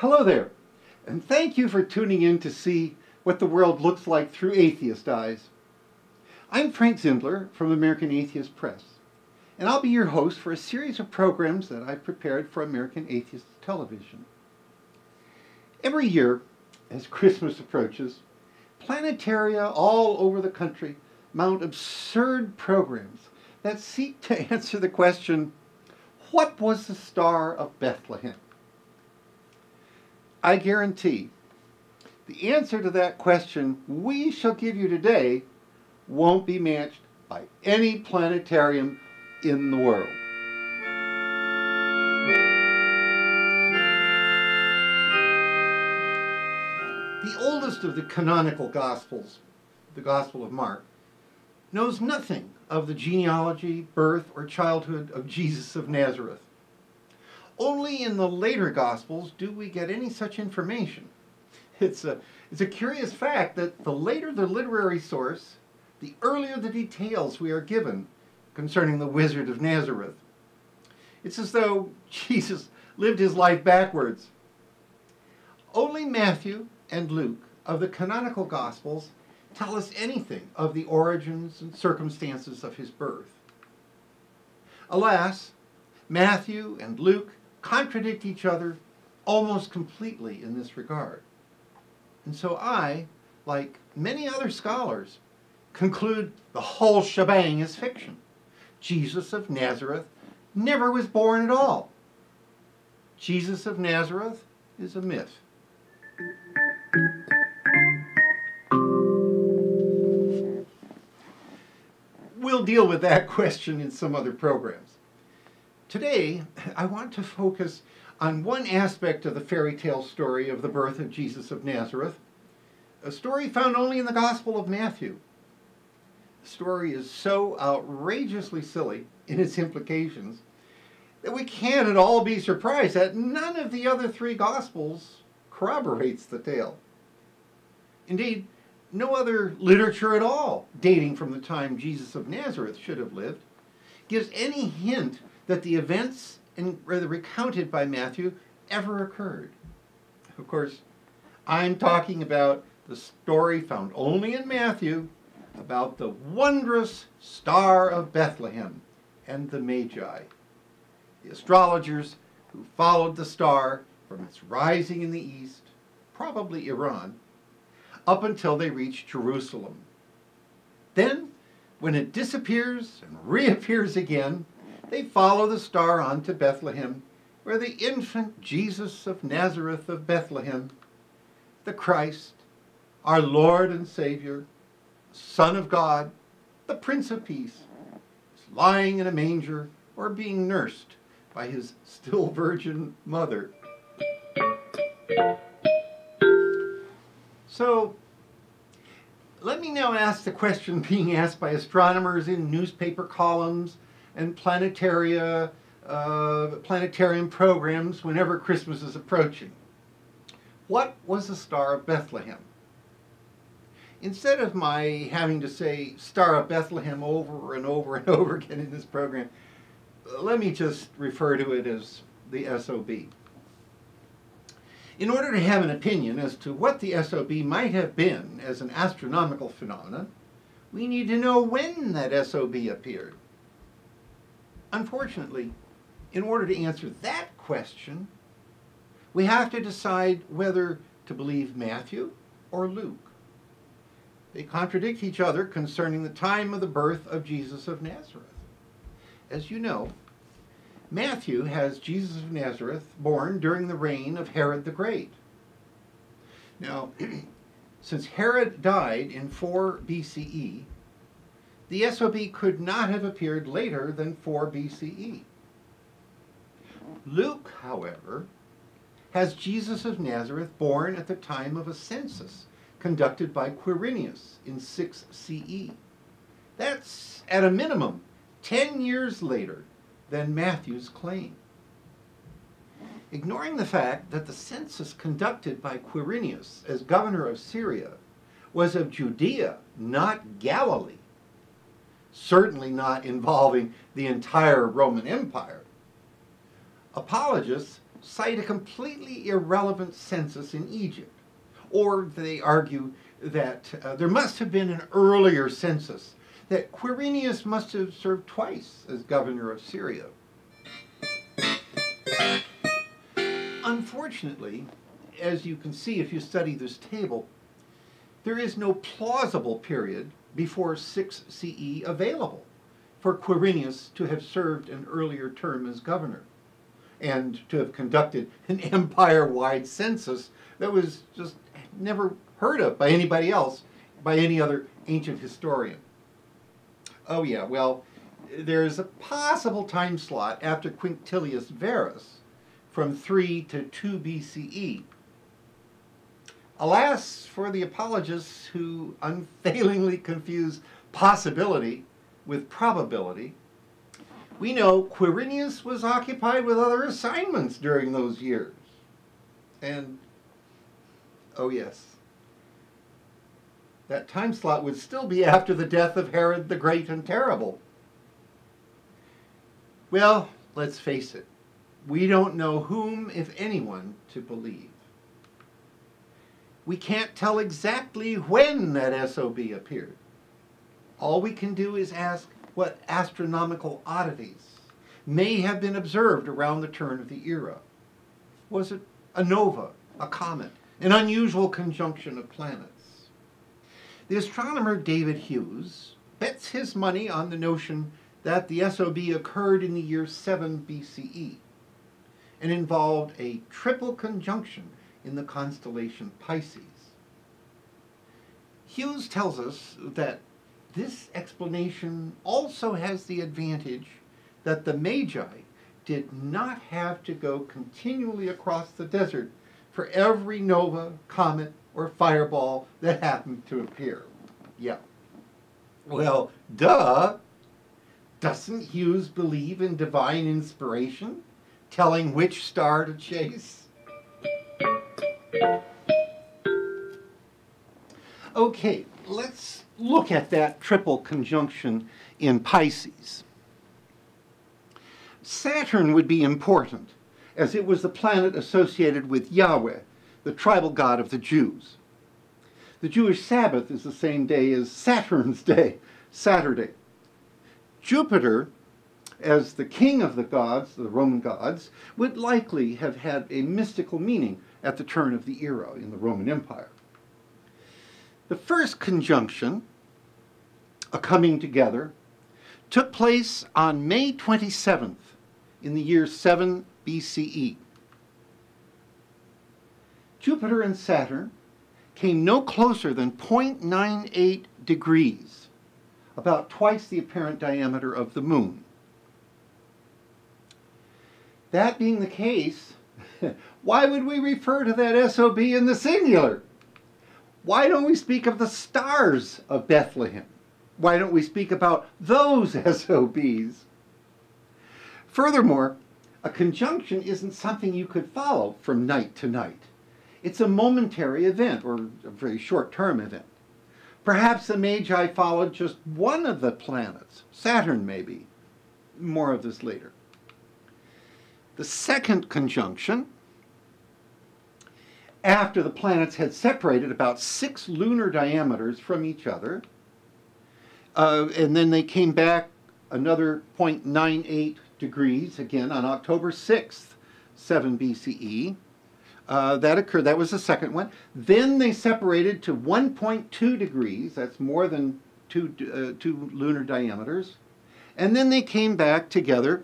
Hello there, and thank you for tuning in to see what the world looks like through atheist eyes. I'm Frank Zindler from American Atheist Press, and I'll be your host for a series of programs that I've prepared for American Atheist Television. Every year, as Christmas approaches, planetaria all over the country mount absurd programs that seek to answer the question, what was the Star of Bethlehem? I guarantee the answer to that question we shall give you today won't be matched by any planetarium in the world. The oldest of the canonical Gospels, the Gospel of Mark, knows nothing of the genealogy, birth, or childhood of Jesus of Nazareth. Only in the later Gospels do we get any such information. It's a curious fact that the later the literary source, the earlier the details we are given concerning the Wizard of Nazareth. It's as though Jesus lived his life backwards. Only Matthew and Luke of the canonical Gospels tell us anything of the origins and circumstances of his birth. Alas, Matthew and Luke contradict each other almost completely in this regard. And so I, like many other scholars, conclude the whole shebang is fiction. Jesus of Nazareth never was born at all. Jesus of Nazareth is a myth. We'll deal with that question in some other programs. Today, I want to focus on one aspect of the fairy tale story of the birth of Jesus of Nazareth, a story found only in the Gospel of Matthew. The story is so outrageously silly in its implications that we can't at all be surprised that none of the other three Gospels corroborates the tale. Indeed, no other literature at all, dating from the time Jesus of Nazareth should have lived, gives any hint that the events recounted by Matthew ever occurred. Of course, I'm talking about the story found only in Matthew about the wondrous Star of Bethlehem and the Magi, the astrologers who followed the star from its rising in the east, probably Iran, up until they reached Jerusalem. Then, when it disappears and reappears again, they follow the star on to Bethlehem, where the infant Jesus of Nazareth of Bethlehem, the Christ, our Lord and Savior, Son of God, the Prince of Peace, is lying in a manger or being nursed by his still virgin mother. So, let me now ask the question being asked by astronomers in newspaper columns and planetarium programs whenever Christmas is approaching. What was the Star of Bethlehem? Instead of my having to say Star of Bethlehem over and over and over again in this program, let me just refer to it as the SOB. In order to have an opinion as to what the SOB might have been as an astronomical phenomenon, we need to know when that SOB appeared. Unfortunately, in order to answer that question, we have to decide whether to believe Matthew or Luke. They contradict each other concerning the time of the birth of Jesus of Nazareth. As you know, Matthew has Jesus of Nazareth born during the reign of Herod the Great. Now, since Herod died in 4 BCE, the SOB could not have appeared later than 4 BCE. Luke, however, has Jesus of Nazareth born at the time of a census conducted by Quirinius in 6 CE. That's, at a minimum, 10 years later than Matthew's claim. Ignoring the fact that the census conducted by Quirinius as governor of Syria was of Judea, not Galilee, certainly not involving the entire Roman Empire, apologists cite a completely irrelevant census in Egypt. Or they argue that there must have been an earlier census, that Quirinius must have served twice as governor of Syria. Unfortunately, as you can see if you study this table, there is no plausible period before 6 CE available for Quirinius to have served an earlier term as governor and to have conducted an empire-wide census that was just never heard of by anybody else, by any other ancient historian. Oh yeah, well, there's a possible time slot after Quintilius Varus from 3 to 2 BCE. Alas for the apologists who unfailingly confuse possibility with probability. We know Quirinius was occupied with other assignments during those years. And, oh yes, that time slot would still be after the death of Herod the Great and Terrible. Well, let's face it, we don't know whom, if anyone, to believe. We can't tell exactly when that SOB appeared. All we can do is ask what astronomical oddities may have been observed around the turn of the era. Was it a nova, a comet, an unusual conjunction of planets? The astronomer David Hughes bets his money on the notion that the SOB occurred in the year 7 BCE and involved a triple conjunction in the constellation Pisces. Hughes tells us that this explanation also has the advantage that the Magi did not have to go continually across the desert for every nova, comet, or fireball that happened to appear. Yeah. Well, duh! Doesn't Hughes believe in divine inspiration, telling which star to chase? Okay, let's look at that triple conjunction in Pisces. Saturn would be important, as it was the planet associated with Yahweh, the tribal god of the Jews. The Jewish Sabbath is the same day as Saturn's day, Saturday. Jupiter, as the king of the gods, the Roman gods, would likely have had a mystical meaning at the turn of the era in the Roman Empire. The first conjunction, a coming together, took place on May 27th in the year 7 BCE. Jupiter and Saturn came no closer than 0.98 degrees, about twice the apparent diameter of the moon. That being the case, why would we refer to that SOB in the singular? Why don't we speak of the stars of Bethlehem? Why don't we speak about those SOBs? Furthermore, a conjunction isn't something you could follow from night to night. It's a momentary event, or a very short-term event. Perhaps the Magi followed just one of the planets, Saturn maybe. More of this later. The second conjunction, after the planets had separated about 6 lunar diameters from each other, and then they came back another 0.98 degrees, again on October 6th, 7 BCE. That occurred, that was the second one. Then they separated to 1.2 degrees, that's more than two lunar diameters. And then they came back together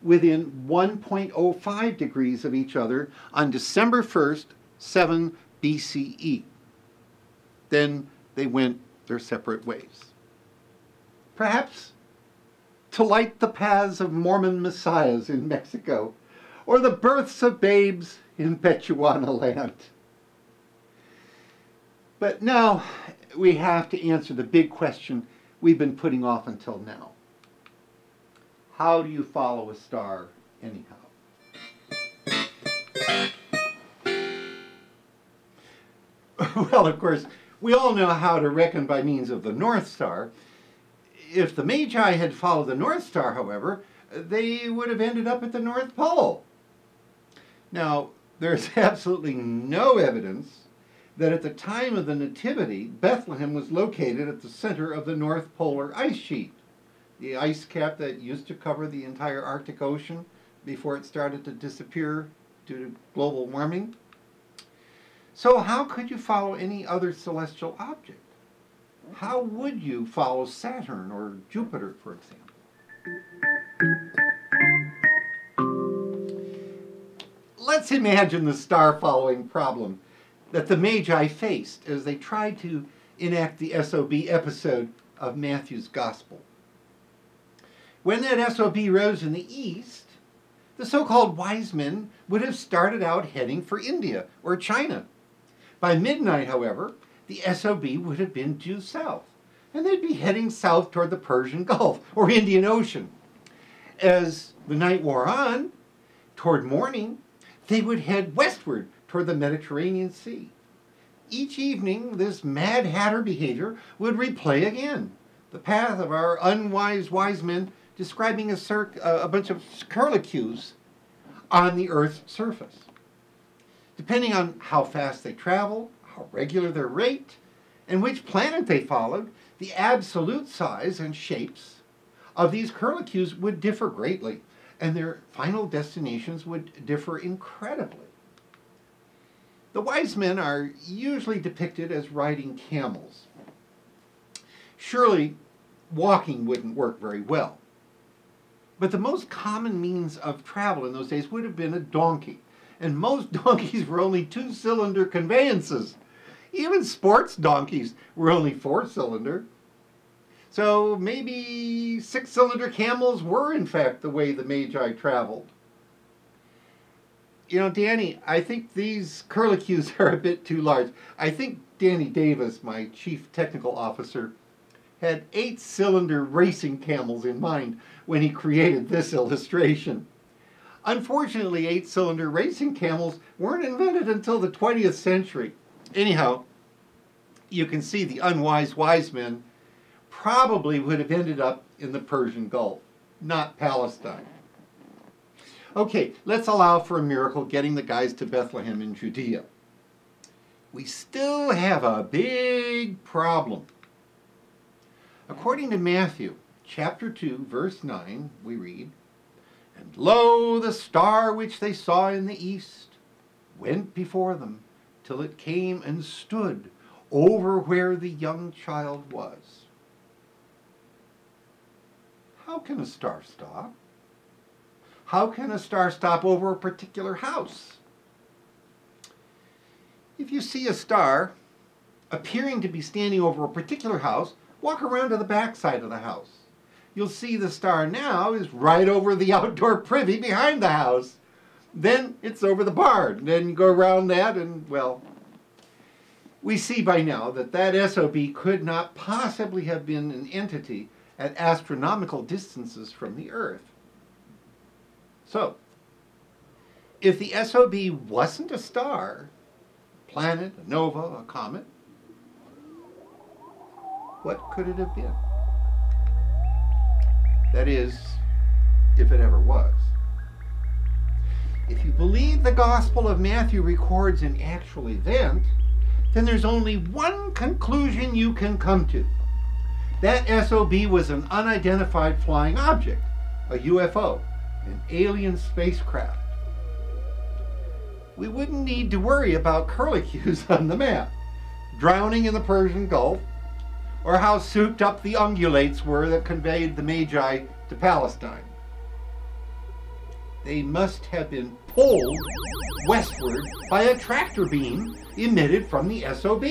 within 1.05 degrees of each other on December 1st, 7 BCE. Then they went their separate ways. Perhaps to light the paths of Mormon messiahs in Mexico, or the births of babes in Bechuana land. But now we have to answer the big question we've been putting off until now. How do you follow a star anyhow? Well, of course, we all know how to reckon by means of the North Star. If the Magi had followed the North Star, however, they would have ended up at the North Pole. Now, there's absolutely no evidence that at the time of the Nativity, Bethlehem was located at the center of the North Polar ice sheet, the ice cap that used to cover the entire Arctic Ocean before it started to disappear due to global warming. So how could you follow any other celestial object? How would you follow Saturn or Jupiter, for example? Let's imagine the star-following problem that the Magi faced as they tried to enact the SOB episode of Matthew's Gospel. When that SOB rose in the east, the so-called wise men would have started out heading for India or China. By midnight, however, the SOB would have been due south, and they'd be heading south toward the Persian Gulf or Indian Ocean. As the night wore on, toward morning, they would head westward toward the Mediterranean Sea. Each evening, this Mad Hatter behavior would replay again, the path of our unwise wise men describing a bunch of curlicues on the Earth's surface. Depending on how fast they traveled, how regular their rate, and which planet they followed, the absolute size and shapes of these curlicues would differ greatly, and their final destinations would differ incredibly. The wise men are usually depicted as riding camels. Surely, walking wouldn't work very well. But the most common means of travel in those days would have been a donkey. And most donkeys were only two-cylinder conveyances. Even sports donkeys were only four-cylinder. So maybe six-cylinder camels were in fact the way the Magi traveled. You know, Danny, I think these curlicues are a bit too large. I think Danny Davis, my chief technical officer, had eight-cylinder racing camels in mind when he created this illustration. Unfortunately, eight-cylinder racing camels weren't invented until the 20th century. Anyhow, you can see the unwise wise men probably would have ended up in the Persian Gulf, not Palestine. Okay, let's allow for a miracle getting the guys to Bethlehem in Judea. We still have a big problem. According to Matthew, chapter 2, verse 9, we read, "And lo, the star which they saw in the east went before them, till it came and stood over where the young child was." How can a star stop? How can a star stop over a particular house? If you see a star appearing to be standing over a particular house, walk around to the back side of the house. You'll see the star now is right over the outdoor privy behind the house. Then it's over the barn. Then you go around that and, well, we see by now that that SOB could not possibly have been an entity at astronomical distances from the Earth. So, if the SOB wasn't a star, a planet, a nova, a comet, what could it have been? That is, if it ever was. If you believe the Gospel of Matthew records an actual event, then there's only one conclusion you can come to. That SOB was an unidentified flying object, a UFO, an alien spacecraft. We wouldn't need to worry about curlicues on the map, drowning in the Persian Gulf, or how souped up the ungulates were that conveyed the Magi to Palestine. They must have been pulled westward by a tractor beam emitted from the SOB.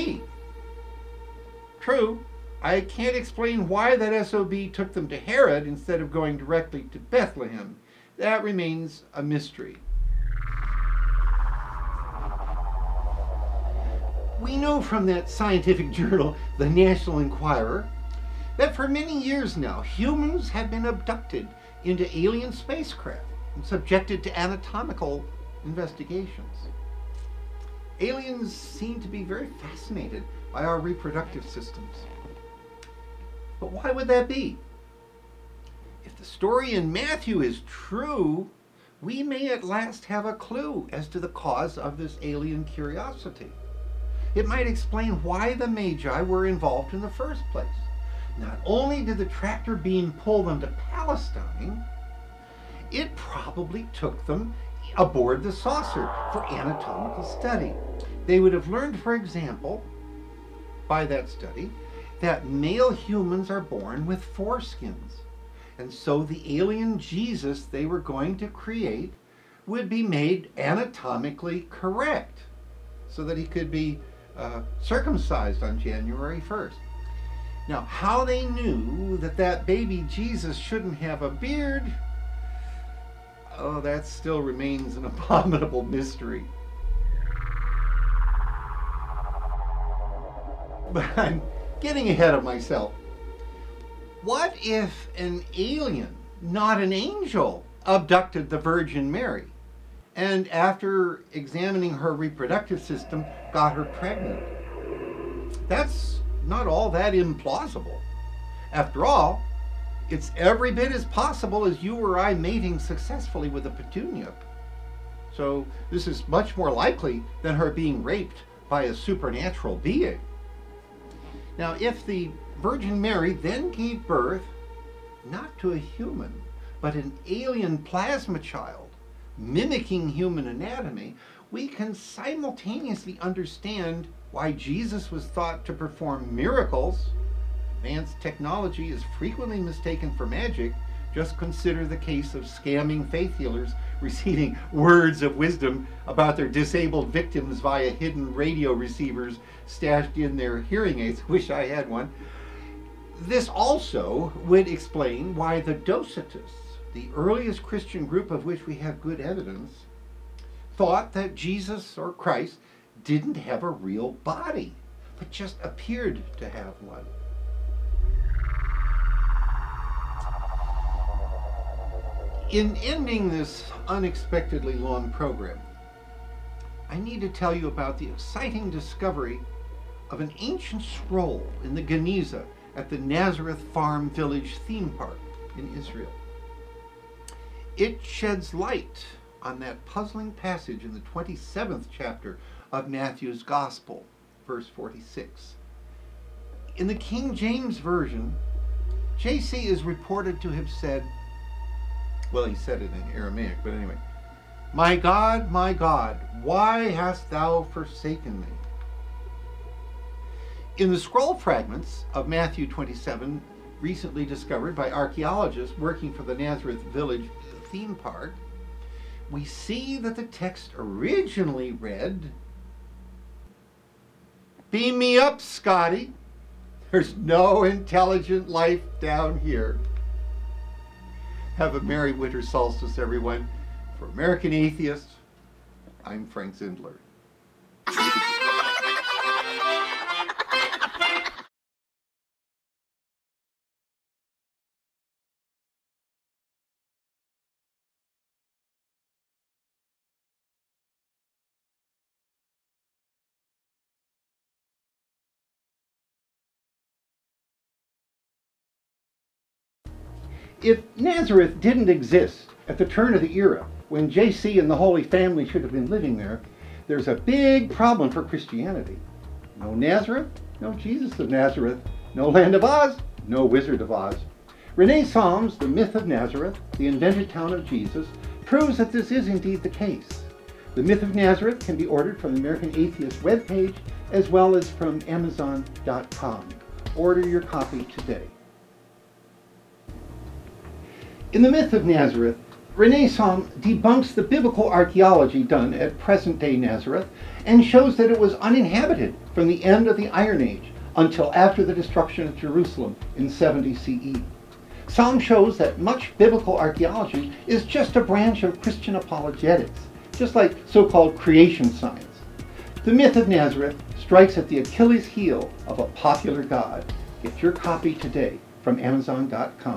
True, I can't explain why that SOB took them to Herod instead of going directly to Bethlehem. That remains a mystery. We know from that scientific journal, the National Enquirer, that for many years now, humans have been abducted into alien spacecraft and subjected to anatomical investigations. Aliens seem to be very fascinated by our reproductive systems. But why would that be? If the story in Matthew is true, we may at last have a clue as to the cause of this alien curiosity. It might explain why the Magi were involved in the first place. Not only did the tractor beam pull them to Palestine, it probably took them aboard the saucer for anatomical study. They would have learned, for example, by that study, that male humans are born with foreskins. And so the alien Jesus they were going to create would be made anatomically correct so that he could be circumcised on January 1st. Now, how they knew that that baby Jesus shouldn't have a beard, oh, that still remains an abominable mystery. But I'm getting ahead of myself. What if an alien, not an angel, abducted the Virgin Mary and after examining her reproductive system got her pregnant? That's not all that implausible. After all, it's every bit as possible as you or I mating successfully with a petunia. So this is much more likely than her being raped by a supernatural being. Now, if the Virgin Mary then gave birth, not to a human, but an alien plasma child, mimicking human anatomy, we can simultaneously understand why Jesus was thought to perform miracles. Advanced technology is frequently mistaken for magic. Just consider the case of scamming faith healers receiving words of wisdom about their disabled victims via hidden radio receivers stashed in their hearing aids. Wish I had one. This also would explain why the Docetists, the earliest Christian group of which we have good evidence, thought that Jesus or Christ didn't have a real body, but just appeared to have one. In ending this unexpectedly long program, I need to tell you about the exciting discovery of an ancient scroll in the Geniza at the Nazareth Farm Village theme park in Israel. It sheds light on that puzzling passage in the 27th chapter of Matthew's Gospel, verse 46. In the King James Version, J.C. is reported to have said, well, he said it in Aramaic, but anyway, my God, why hast thou forsaken me?" In the scroll fragments of Matthew 27, recently discovered by archaeologists working for the Nazareth Village theme park, we see that the text originally read, "Beam me up, Scotty. There's no intelligent life down here." Have a merry winter solstice, everyone. For American Atheist, I'm Frank Zindler. If Nazareth didn't exist at the turn of the era, when JC and the Holy Family should have been living there, there's a big problem for Christianity. No Nazareth, no Jesus of Nazareth. No Land of Oz, no Wizard of Oz. Renee Salm's The Myth of Nazareth, the invented town of Jesus, proves that this is indeed the case. The Myth of Nazareth can be ordered from the American Atheist webpage as well as from Amazon.com. Order your copy today. In The Myth of Nazareth, Renee Salm debunks the biblical archaeology done at present-day Nazareth and shows that it was uninhabited from the end of the Iron Age until after the destruction of Jerusalem in 70 CE. Salm shows that much biblical archaeology is just a branch of Christian apologetics, just like so-called creation science. The Myth of Nazareth strikes at the Achilles heel of a popular god. Get your copy today from Amazon.com.